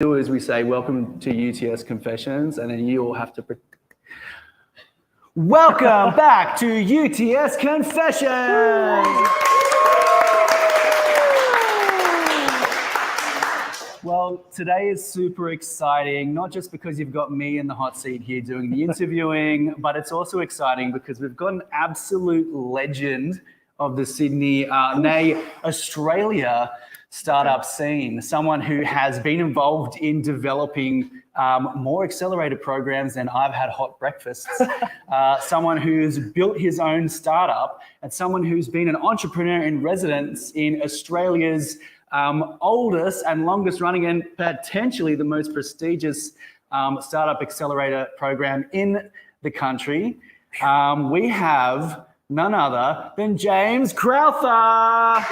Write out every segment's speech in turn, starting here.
do is we say, welcome to UTS Confessions, and then you all have to... Welcome back to UTS Confessions! Well, today is super exciting, not just because you've got me in the hot seat here doing the interviewing, but it's also exciting because we've got an absolute legend of the Sydney, nay, Australia startup scene, someone who has been involved in developing more accelerator programs than I've had hot breakfasts, someone who's built his own startup, and someone who's been an entrepreneur in residence in Australia's oldest and longest running and potentially the most prestigious startup accelerator program in the country. We have none other than James Crowther.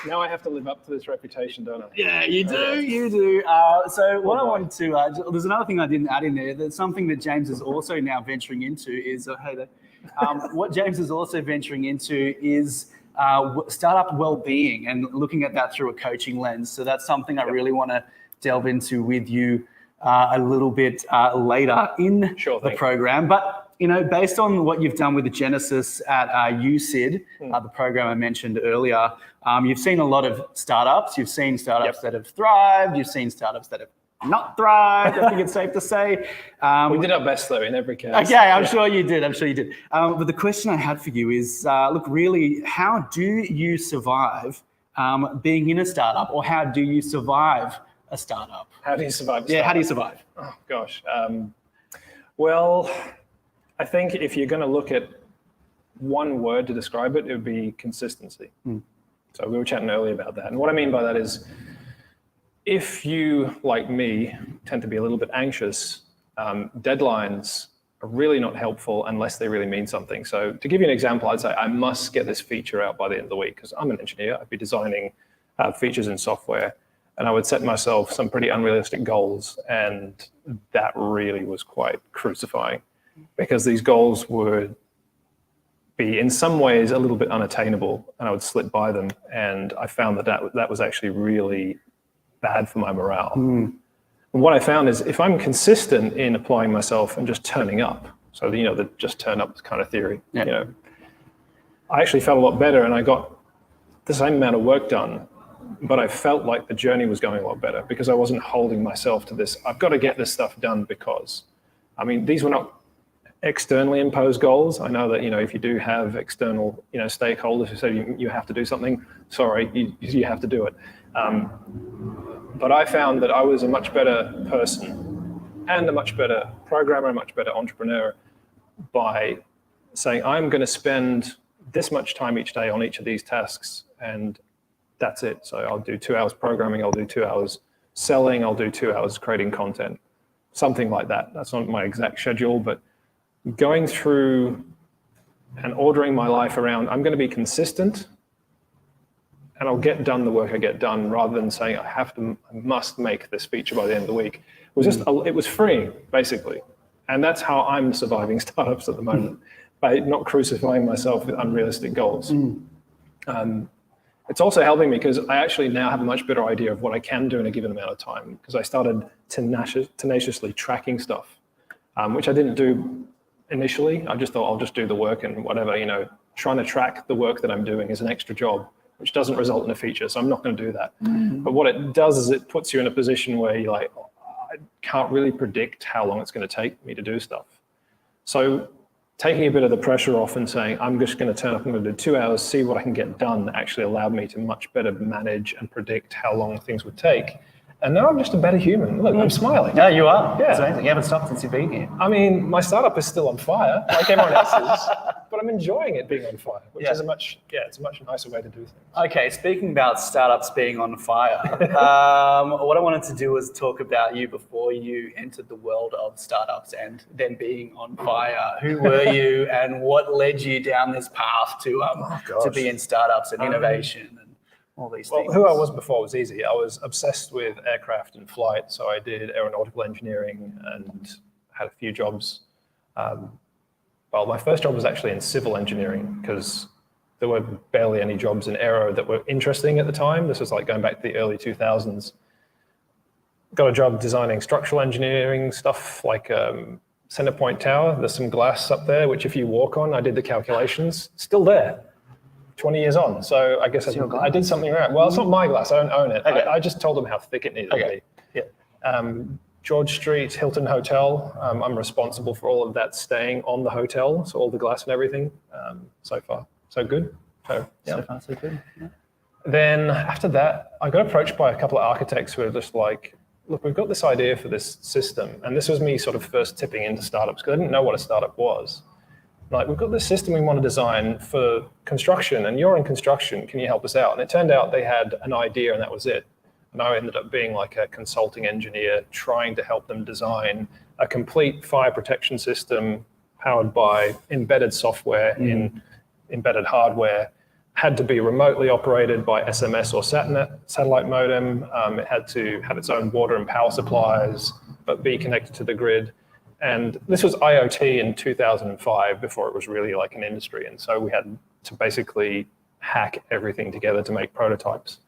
Now I have to live up to this reputation, don't I? Yeah, you do. So what I wanted to, there's another thing I didn't add in there. There's something that James is also now venturing into is, what James is also venturing into is startup well-being and looking at that through a coaching lens. So that's something I really want to delve into with you a little bit later in the program. But you know, based on what you've done with the Genesis at UCID, the program I mentioned earlier, you've seen a lot of startups. You've seen startups that have thrived. You've seen startups that have not thrived, I think it's safe to say. We did our best, though, in every case. Okay, I'm sure you did. But the question I had for you is, look, really, how do you survive being in a startup, or how do you survive a startup? How do you survive a startup? Yeah, how do you survive? Oh, gosh. Well, I think if you're going to look at one word to describe it, it would be consistency. So we were chatting earlier about that. And what I mean by that is, if you, like me, tend to be a little bit anxious, deadlines are really not helpful unless they really mean something. So to give you an example, I'd say I must get this feature out by the end of the week because I'm an engineer. I'd be designing features in software, and I would set myself some pretty unrealistic goals. And that really was quite crucifying because these goals would be in some ways a little bit unattainable, and I would slip by them. And I found that was actually really bad for my morale. And what I found is if I'm consistent in applying myself and just turning up, so the just turn up kind of theory, I actually felt a lot better and I got the same amount of work done, but I felt like the journey was going a lot better because I wasn't holding myself to this, I've got to get this stuff done because, I mean, these were not externally imposed goals. I know that, if you do have external, stakeholders who say you have to do something, sorry, you have to do it. But I found that I was a much better person and a much better programmer, a much better entrepreneur by saying, I'm going to spend this much time each day on each of these tasks, and that's it. So I'll do 2 hours programming, I'll do 2 hours selling, I'll do 2 hours creating content, something like that. That's not my exact schedule, but going through and ordering my life around, I'm going to be consistent and I'll get done the work I get done rather than saying I must make this feature by the end of the week. It was it was freeing, basically. And that's how I'm surviving startups at the moment, by not crucifying myself with unrealistic goals. It's also helping me because I actually now have a much better idea of what I can do in a given amount of time because I started tenaciously tracking stuff, which I didn't do initially. I just thought I'll just do the work and whatever, trying to track the work that I'm doing is an extra job, which doesn't result in a feature. So I'm not going to do that. But what it does is it puts you in a position where you're like, I can't really predict how long it's going to take me to do stuff. So taking a bit of the pressure off and saying, I'm just going to turn up, I'm going to do 2 hours, see what I can get done, actually allowed me to much better manage and predict how long things would take. And now I'm just a better human. Look, I'm smiling. Yeah, you are. Yeah. It's amazing. You haven't stopped since you've been here. I mean, my startup is still on fire, like everyone else's, but I'm enjoying it being on fire, which is it's a much nicer way to do things. Okay, speaking about startups being on fire, what I wanted to do was talk about you before you entered the world of startups and then being on fire. Who were you and what led you down this path to be in startups and innovation? All these things. Who I was before was easy. I was obsessed with aircraft and flight, so I did aeronautical engineering and had a few jobs. Well, my first job was actually in civil engineering because there were barely any jobs in aero that were interesting at the time. This was like going back to the early 2000s. Got a job designing structural engineering stuff like Centerpoint Tower. There's some glass up there, which if you walk on, I did the calculations, still there, 20 years on. So I guess I did something right. Well, it's not my glass, I don't own it. Okay. I just told them how thick it needed to be. Yeah. George Street, Hilton Hotel. I'm responsible for all of that staying on the hotel, so all the glass and everything. So far, so good. So, yeah. So far, so good. Yeah. Then after that, I got approached by a couple of architects who were just like, look, we've got this idea for this system. And this was me sort of first tipping into startups because I didn't know what a startup was. Like, we've got this system we want to design for construction, and you're in construction, can you help us out? And it turned out they had an idea and that was it. And I ended up being like a consulting engineer trying to help them design a complete fire protection system powered by embedded software in embedded hardware. Had to be remotely operated by SMS or satellite modem. It had to have its own water and power supplies, but be connected to the grid. And this was IoT in 2005 before it was really like an industry. And so we had to basically hack everything together to make prototypes.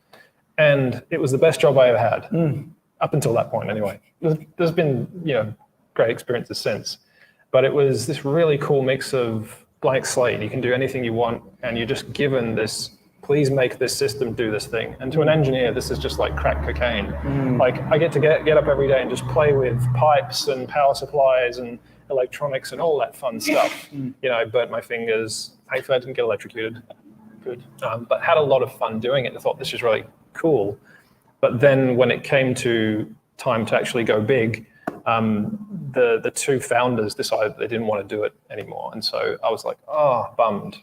And it was the best job I ever had, up until that point anyway. There's been, great experiences since. But it was this really cool mix of blank slate. You can do anything you want, and you're just given this, please make this system do this thing. And to an engineer, this is just like crack cocaine. Like, I get to get up every day and just play with pipes and power supplies and electronics and all that fun stuff. I burnt my fingers. Thankfully, I didn't get electrocuted. Good. But had a lot of fun doing it. I thought this is really cool. But then when it came to time to actually go big, the two founders decided they didn't want to do it anymore. And so I was like, bummed.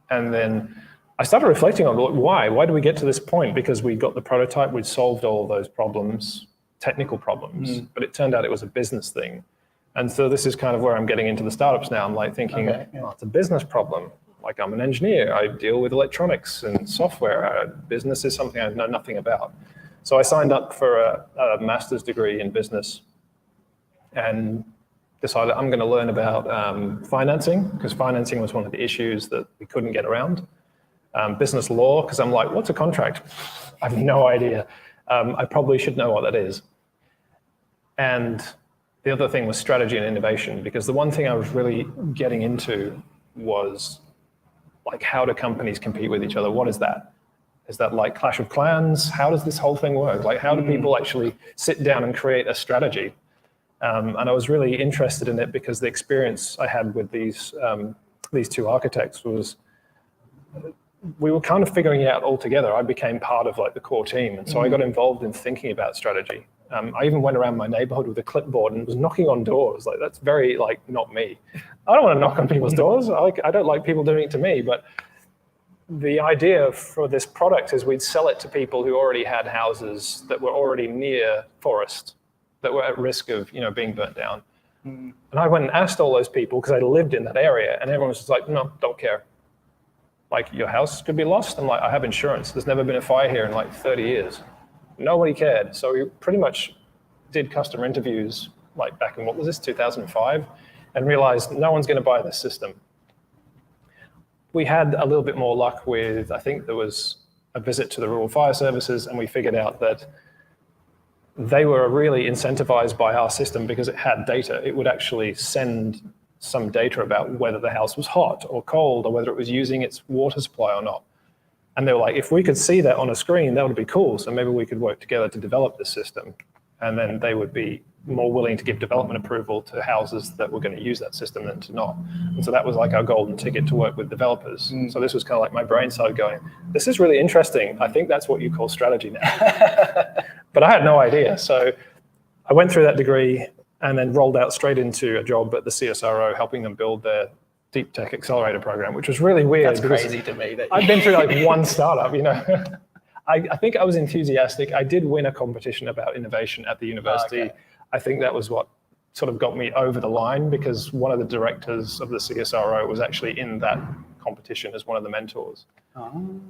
And then I started reflecting on why did we get to this point? Because we got the prototype, we'd solved all of those problems, technical problems, but it turned out it was a business thing. And so this is kind of where I'm getting into the startups now. I'm like thinking, it's a business problem. Like, I'm an engineer, I deal with electronics and software. Business is something I know nothing about. So I signed up for a master's degree in business and decided I'm going to learn about financing, because financing was one of the issues that we couldn't get around. Business law, because I'm like, what's a contract? I have no idea. I probably should know what that is. And the other thing was strategy and innovation, because the one thing I was really getting into was like, how do companies compete with each other? What is that? Is that like Clash of Clans? How does this whole thing work? Like, how do people actually sit down and create a strategy? And I was really interested in it because the experience I had with these two architects was, we were kind of figuring it out all together. I became part of like the core team. And so I got involved in thinking about strategy. I even went around my neighborhood with a clipboard and was knocking on doors. Like, that's very like not me. I don't want to knock on people's doors. I don't like people doing it to me. But the idea for this product is we'd sell it to people who already had houses that were already near forest, that were at risk of being burnt down. And I went and asked all those people, because I lived in that area, and everyone was just like, no, don't care. Like, your house could be lost. I'm like, I have insurance. There's never been a fire here in like 30 years. Nobody cared. So we pretty much did customer interviews like back in, what was this, 2005, and realized no one's going to buy this system. We had a little bit more luck with, I think there was a visit to the rural fire services, and we figured out that they were really incentivized by our system because it had data. It would actually send some data about whether the house was hot or cold, or whether it was using its water supply or not. And they were like, if we could see that on a screen, that would be cool. So maybe we could work together to develop this system. And then they would be more willing to give development approval to houses that were going to use that system than to not. And so that was like our golden ticket to work with developers. So this was kind of like my brain started going, this is really interesting. I think that's what you call strategy now. But I had no idea. So I went through that degree and then rolled out straight into a job at the CSRO, helping them build their deep tech accelerator program, which was really weird. That's crazy to me. I've been through like one startup, I think I was enthusiastic. I did win a competition about innovation at the university. Okay. I think that was what sort of got me over the line, because one of the directors of the CSRO was actually in that competition as one of the mentors. And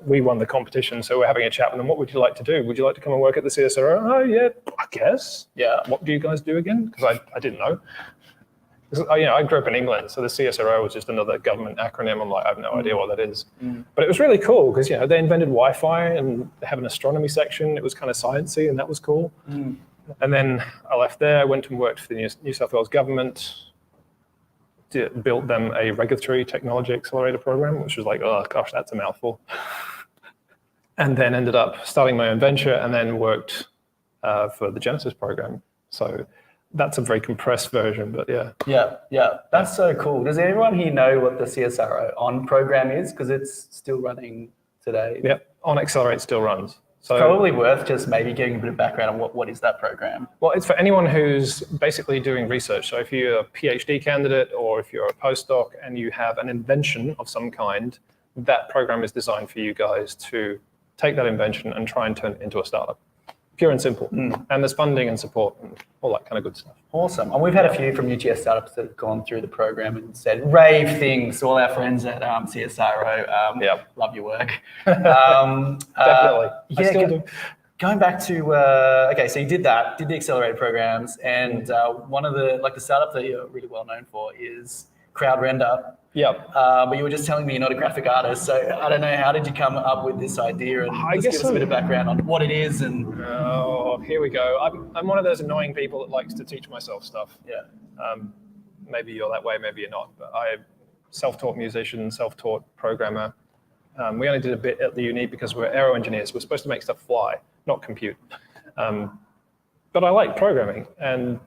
we won the competition, so we're having a chat with them. What would you like to do? Would you like to come and work at the CSRO? Oh yeah, I guess. Yeah. What do you guys do again? Because I didn't know. 'Cause, I grew up in England, so the CSRO was just another government acronym. I'm like, I have no idea what that is. But it was really cool because, they invented Wi-Fi and they have an astronomy section. It was kind of sciencey, and that was cool. And then I left there, went and worked for the New South Wales government, built them a regulatory technology accelerator program, which was like, oh gosh, that's a mouthful. And then ended up starting my own venture and then worked for the Genesis program. So that's a very compressed version, but yeah. Yeah. That's so cool. Does anyone here know what the CSRO On program is? Because it's still running today. Yep, On Accelerate still runs. So probably worth just maybe getting a bit of background on what is that program? Well, it's for anyone who's basically doing research. So if you're a PhD candidate or if you're a postdoc and you have an invention of some kind, that program is designed for you guys to take that invention and try and turn it into a startup. Pure and simple. And there's funding and support and all that kind of good stuff. Awesome. And we've had a few from UTS Startups that have gone through the program and said rave things. All our friends at CSRO, love your work. Definitely. I still do. Going back to, so you did the accelerator programs, and one of the startup that you're really well known for is Crowther. Yep. But you were just telling me you're not a graphic artist, so I don't know, how did you come up with this idea? And just give us a bit of background on what it is. And oh, here we go. I'm one of those annoying people that likes to teach myself stuff. Yeah. Maybe you're that way, maybe you're not. But I'm self-taught musician, self-taught programmer. We only did a bit at the uni because we're aero engineers. We're supposed to make stuff fly, not compute. But I like programming, and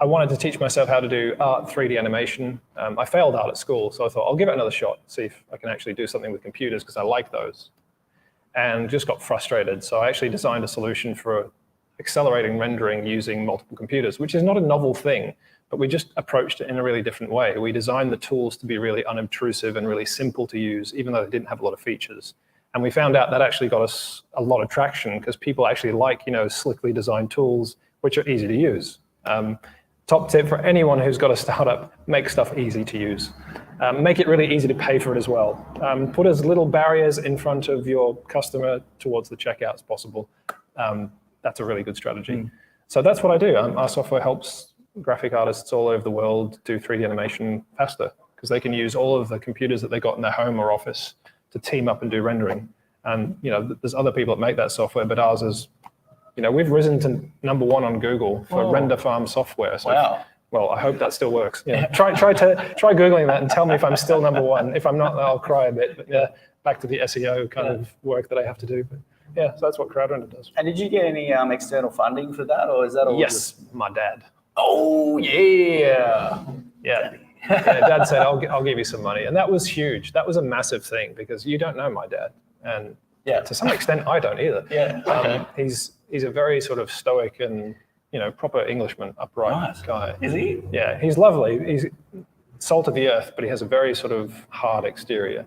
I wanted to teach myself how to do art, 3D animation. I failed art at school, so I thought I'll give it another shot, see if I can actually do something with computers because I like those. And just got frustrated. So I actually designed a solution for accelerating rendering using multiple computers, which is not a novel thing, but we just approached it in a really different way. We designed the tools to be really unobtrusive and really simple to use, even though they didn't have a lot of features. And we found out that actually got us a lot of traction because people actually like, slickly designed tools, which are easy to use. Top tip for anyone who's got a startup, make stuff easy to use. Make it really easy to pay for it as well. Put as little barriers in front of your customer towards the checkout as possible. That's a really good strategy. So that's what I do. Our software helps graphic artists all over the world do 3D animation faster because they can use all of the computers that they got in their home or office to team up and do rendering. And there's other people that make that software, but ours is, we've risen to #1 on Google for render farm software. So, wow. Well, I hope that still works. Try Googling that and tell me if I'm still #1. If I'm not, I'll cry a bit. But yeah, back to the SEO kind of work that I have to do. But yeah, so that's what Crowther does. And did you get any external funding for that, or is that all? Yes, my dad. Oh yeah. Yeah. Dad said, I'll give you some money. And that was huge. That was a massive thing because you don't know my dad. And to some extent, I don't either. Yeah. Okay. He's a very sort of stoic and, proper Englishman, upright guy. Is he? Yeah, he's lovely. He's salt of the earth, but he has a very sort of hard exterior.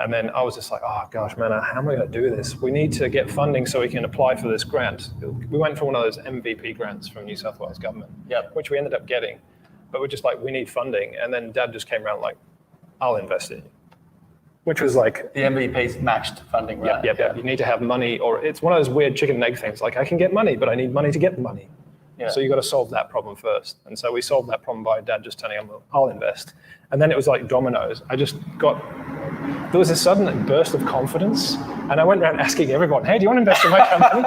And then I was just like, oh gosh, man, how am I going to do this? We need to get funding so we can apply for this grant. We went for one of those MVP grants from New South Wales government, which we ended up getting. But we're just like, we need funding. And then Dad just came around like, I'll invest in you. Which was like... The MVP's matched funding, right? Yeah. You need to have money, or it's one of those weird chicken and egg things. Like, I can get money, but I need money to get the money. Yeah. So you got to solve that problem first. And so we solved that problem by Dad just telling him, I'll invest. And then it was like dominoes. There was a sudden burst of confidence. And I went around asking everyone, hey, do you want to invest in my company?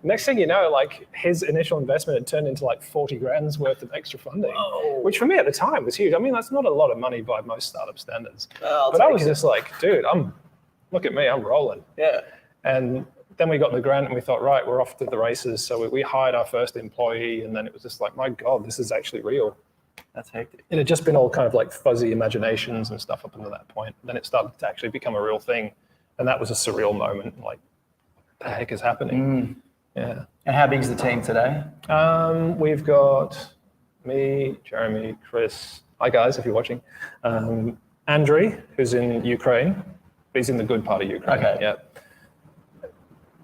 Next thing you know, like his initial investment had turned into like 40 grand's worth of extra funding, which for me at the time was huge. I mean, that's not a lot of money by most startup standards. But I was just like, dude, look at me, I'm rolling. Yeah. And then we got the grant and we thought, right, we're off to the races. So we hired our first employee, and then it was just like, my God, this is actually real. That's hectic. It had just been all kind of like fuzzy imaginations and stuff up until that point. Then it started to actually become a real thing. And that was a surreal moment. Like, what the heck is happening? Yeah. And how big is the team today? We've got me, Jeremy, Chris. Hi guys, if you're watching. Andrei, who's in Ukraine. He's in the good part of Ukraine. Okay. Yeah.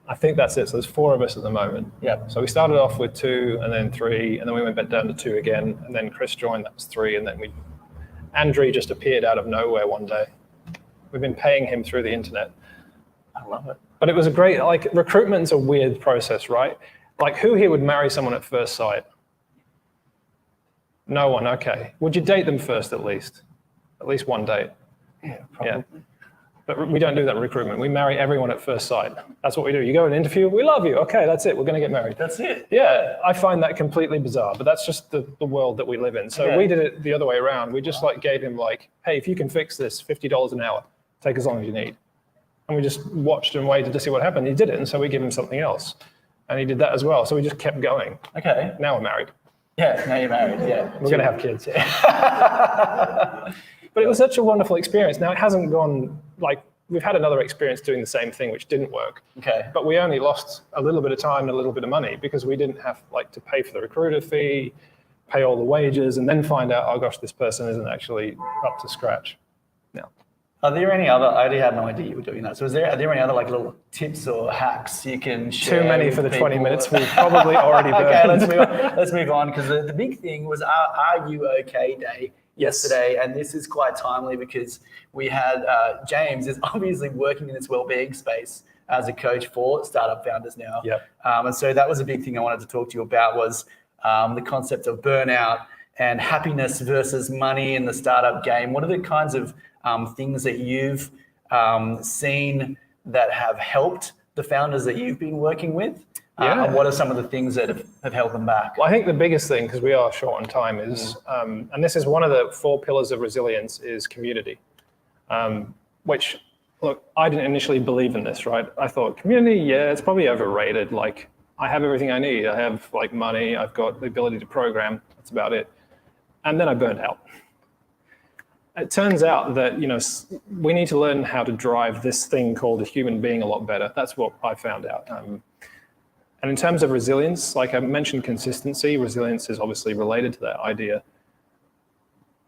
I think that's it. So there's 4 of us at the moment. Yeah. So we started off with 2 and then 3, and then we went back down to 2 again. And then Chris joined, that was 3. And then Andrei just appeared out of nowhere one day. We've been paying him through the internet. I love it. But it was a great, like, recruitment's a weird process, right? Like, who here would marry someone at first sight? No one. Okay. Would you date them first at least? At least one date. Yeah, probably. Yeah. But we don't do that in recruitment. We marry everyone at first sight. That's what we do. You go and interview, we love you. Okay, that's it. We're going to get married. That's it. Yeah, I find that completely bizarre, but that's just the world that we live in. So we did it the other way around. We just like gave him like, hey, if you can fix this, $50 an hour, take as long as you need. And we just watched and waited to see what happened. He did it, and so we give him something else. And he did that as well. So we just kept going. Okay. Now we're married. Yeah, now you're married, yeah. We're going to have kids. But it was such a wonderful experience. Now it hasn't gone, like, we've had another experience doing the same thing, which didn't work. Okay. But we only lost a little bit of time and a little bit of money because we didn't have like to pay for the recruiter fee, pay all the wages, and then find out, oh gosh, this person isn't actually up to scratch. No. Are there any other, I already had no idea you were doing that. So are there any other like little tips or hacks you can share? Too many with for the people? 20 minutes we've probably already burned. Okay, let's move on because the big thing was our Are You OK Day yesterday, and this is quite timely because we had James is obviously working in this well-being space as a coach for startup founders now. Yep. And so that was a big thing I wanted to talk to you about was the concept of burnout and happiness versus money in the startup game. What are the kinds of things that you've seen that have helped the founders that you've been working with? And what are some of the things that have held them back? Well, I think the biggest thing, because we are short on time, is, and this is one of the 4 pillars of resilience, is community. Which, look, I didn't initially believe in this, right? I thought community, yeah, it's probably overrated. Like, I have everything I need. I have like money. I've got the ability to program. That's about it. And then I burned out. It turns out that, you know, we need to learn how to drive this thing called a human being a lot better. That's what I found out. And in terms of resilience, like I mentioned consistency, resilience is obviously related to that idea.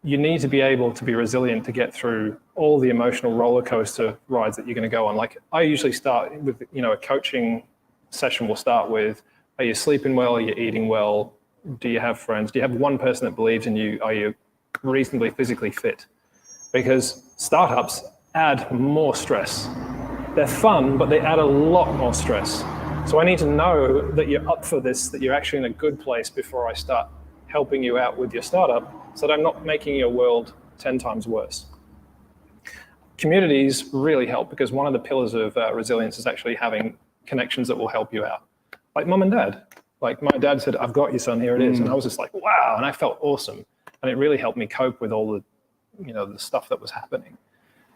You need to be able to be resilient to get through all the emotional roller coaster rides that you're going to go on. Like I usually start with, you know, a coaching session will start with, are you sleeping well? Are you eating well? Do you have friends? Do you have one person that believes in you? Are you reasonably physically fit? Because startups add more stress. They're fun, but they add a lot more stress. So I need to know that you're up for this, that you're actually in a good place before I start helping you out with your startup so that I'm not making your world 10 times worse. Communities really help because one of the pillars of resilience is actually having connections that will help you out. Like mom and dad. Like my dad said, I've got you, son, here it is. And I was just like, wow. And I felt awesome. And it really helped me cope with all the, you know, the stuff that was happening.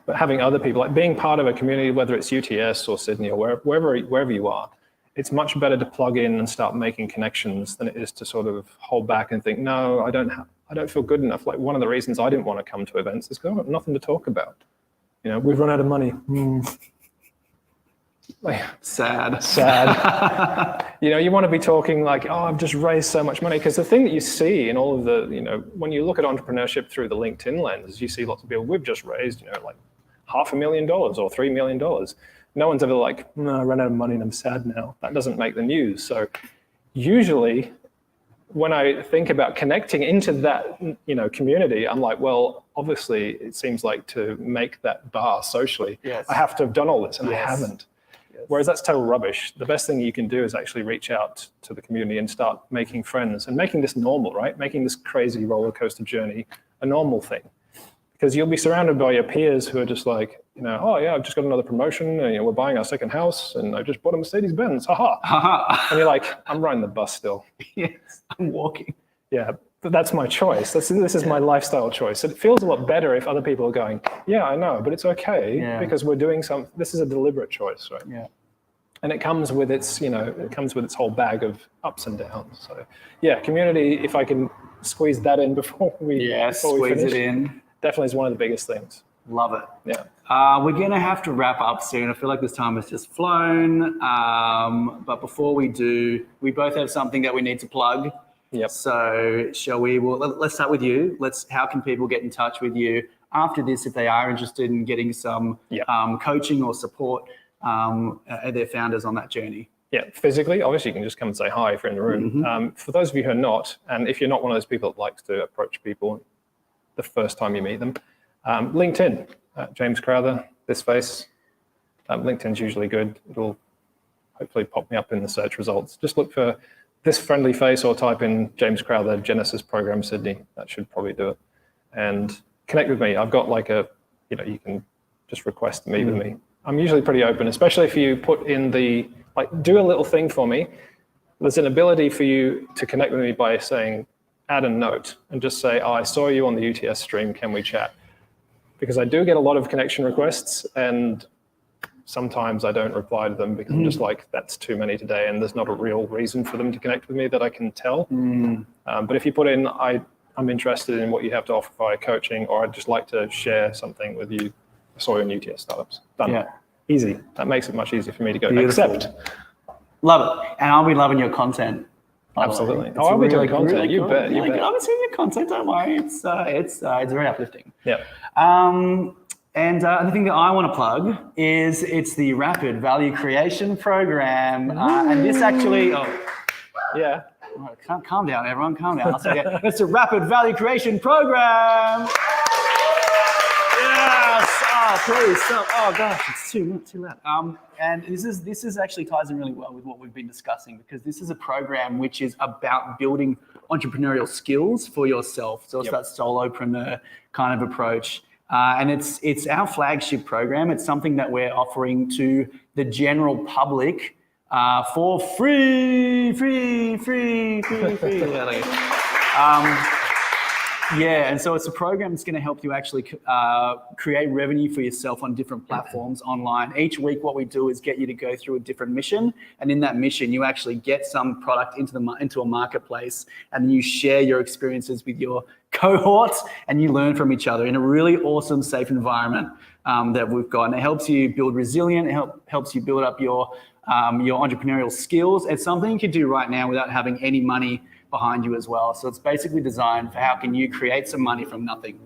But having other people, like being part of a community, whether it's UTS or Sydney or wherever you are, it's much better to plug in and start making connections than it is to sort of hold back and think, no, I don't feel good enough. Like one of the reasons I didn't want to come to events is because I've got nothing to talk about. You know, we've run out of money. Like, sad. You know, you want to be talking like, oh, I've just raised so much money. Because the thing that you see in all of the, you know, when you look at entrepreneurship through the LinkedIn lens, you see lots of people, we've just raised, you know, like $500,000 or $3 million. No one's ever like, no, I ran out of money and I'm sad now. That doesn't make the news. So usually when I think about connecting into that, you know, community, I'm like, well, obviously it seems like to make that bar socially, I have to have done all this and I haven't. Whereas that's total rubbish. The best thing you can do is actually reach out to the community and start making friends and making this normal, right? Making this crazy roller coaster journey a normal thing. Because you'll be surrounded by your peers who are just like, you know, oh yeah, I've just got another promotion and, you know, we're buying our second house and I just bought a Mercedes-Benz, haha. And you're like, I'm riding the bus still. Yes, I'm walking. Yeah, but that's my choice. This is my lifestyle choice. It feels a lot better if other people are going, yeah, I know, but it's okay because we're doing this is a deliberate choice, right? Yeah. And it comes with its, you know, it comes with its whole bag of ups and downs. So yeah, community, if I can squeeze that in before we squeeze finish, it in. Definitely is one of the biggest things. Love it. Yeah. We're going to have to wrap up soon. I feel like this time has just flown. But before we do, we both have something that we need to plug. Yep. So shall we? Well, let's start with you. How can people get in touch with you after this if they are interested in getting some coaching or support their founders on that journey? Yeah, physically, obviously you can just come and say hi if you're in the room. For those of you who are not, and if you're not one of those people that likes to approach people the first time you meet them, LinkedIn, James Crowther, this face. LinkedIn's usually good. It'll hopefully pop me up in the search results. Just look for this friendly face or type in James Crowther, Genesis Program Sydney. That should probably do it. And connect with me. I've got like you can just request to meet with me. I'm usually pretty open, especially if you put in do a little thing for me. There's an ability for you to connect with me by saying, add a note and just say, I saw you on the UTS stream, can we chat? Because I do get a lot of connection requests and sometimes I don't reply to them because I'm just like, that's too many today and there's not a real reason for them to connect with me that I can tell. But if you put in, I'm interested in what you have to offer via coaching, or I'd just like to share something with you, I saw you in UTS Startups. Done. Yeah. Easy. That makes it much easier for me to go. Beautiful. Accept. Love it. And I'll be loving your content. Absolutely. I'll be doing content. Really you cool. bet. I'll be seeing your content. Don't worry. It's very uplifting. Yeah. And the thing that I want to plug is it's the Rapid Value Creation Program. And this actually, yeah. Calm down, everyone. Calm down. It's a Rapid Value Creation Program. Yes. Oh, please stop. Oh gosh, it's too loud. And this is actually ties in really well with what we've been discussing, because this is a program which is about building entrepreneurial skills for yourself. So it's that solopreneur kind of approach. And it's our flagship program. It's something that we're offering to the general public for free. And so it's a program that's going to help you actually create revenue for yourself on different platforms online. Each week, what we do is get you to go through a different mission, and in that mission, you actually get some product into a marketplace, and you share your experiences with your cohorts, and you learn from each other in a really awesome, safe environment that we've got. And it helps you build resilience. It helps you build up your entrepreneurial skills. It's something you can do right now without having any money behind you as well. So it's basically designed for how can you create some money from nothing.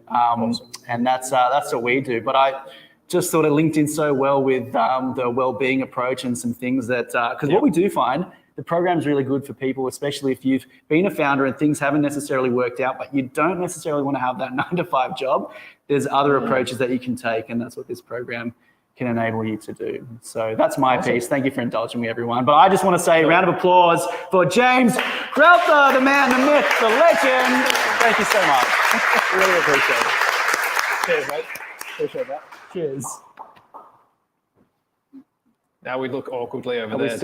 Awesome. And that's what we do. But I just sort of linked in so well with the well-being approach and some things that, because what we do find, the program's really good for people, especially if you've been a founder and things haven't necessarily worked out, but you don't necessarily want to have that 9-to-5 job. There's other approaches that you can take, and that's what this program can enable you to do. So that's my piece. Thank you for indulging me, everyone. But I just want to say a round of applause for James Crowther, the man, the myth, the legend. Thank you so much. Really appreciate it. Cheers, mate. Appreciate that. Cheers. Now we look awkwardly over there.